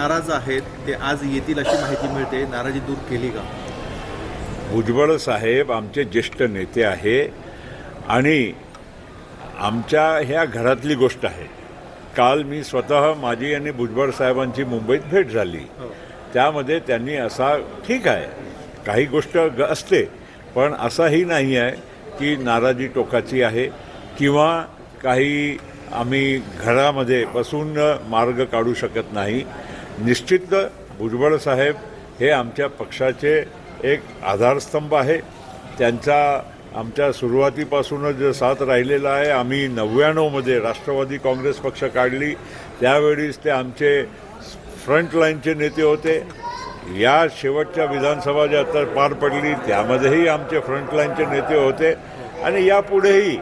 नाराज आहेत ते आज येतील अशी माहिती मिळते, नाराजी दूर केली का? भुजबळ साहेब आमचे ज्येष्ठ नेते आहे आणि आमच्या ह्या घरातली गोष्ट आहे. काल मी स्वतः माझी आणि भुजबळ साहेबांची मुंबईत भेट झाली. त्यामध्ये त्यांनी असा ठीक आहे काही गोष्ट असते, पण असाही नाही आहे की नाराजी टोकाची आहे किंवा काही आम्ही घरामध्ये बसून मार्ग काढू शकत नाही. निश्चित भुजबळ साहेब हे आमच्या पक्षाचे एक आधारस्तंभ आहे. त्यांचा आमच्या सुरुवातीपासूनच साथ राहिलेला आहे. आम्ही 99मध्ये राष्ट्रवादी काँग्रेस पक्ष काढली, त्यावेळीच ते आमचे फ्रंटलाईनचे नेते होते. या शेवटच्या विधानसभा ज्या आता पार पडली त्यामध्येही आमचे फ्रंटलाईनचे नेते होते आणि यापुढेही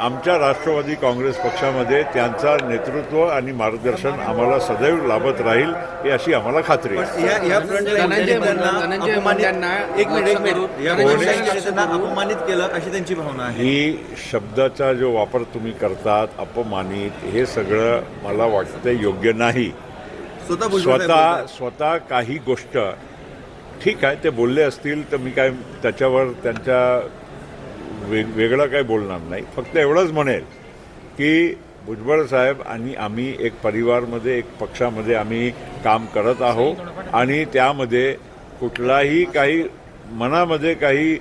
आमच्या राष्ट्रवादी काँग्रेस पक्षामध्ये त्यांचा नेतृत्व आणि मार्गदर्शन आम्हाला सदैव लाभत राहील ही अशी आम्हाला खात्री आहे. अपमानित केलं अशी त्यांची भावना आहे. ही शब्दाचा जो वापर तुम्ही करतात, अपमानित, हे सगळं मला वाटतं योग्य नाही. स्वतः काही गोष्ट ठीक आहे ते बोलले असतील तर मी काय त्याच्यावर त्यांच्या वेगळं काही बोलणार नाही. फक्त एवढंच म्हणेल की भुजबळ साहेब आणि आम्ही एक परिवारमध्ये एक पक्षामध्ये आम्ही काम करत आहोत आणि त्यामध्ये कुठलाही काही मनामध्ये काही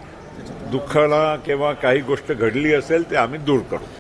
दुःखाला किंवा काही गोष्ट घडली असेल ते आम्ही दूर करू.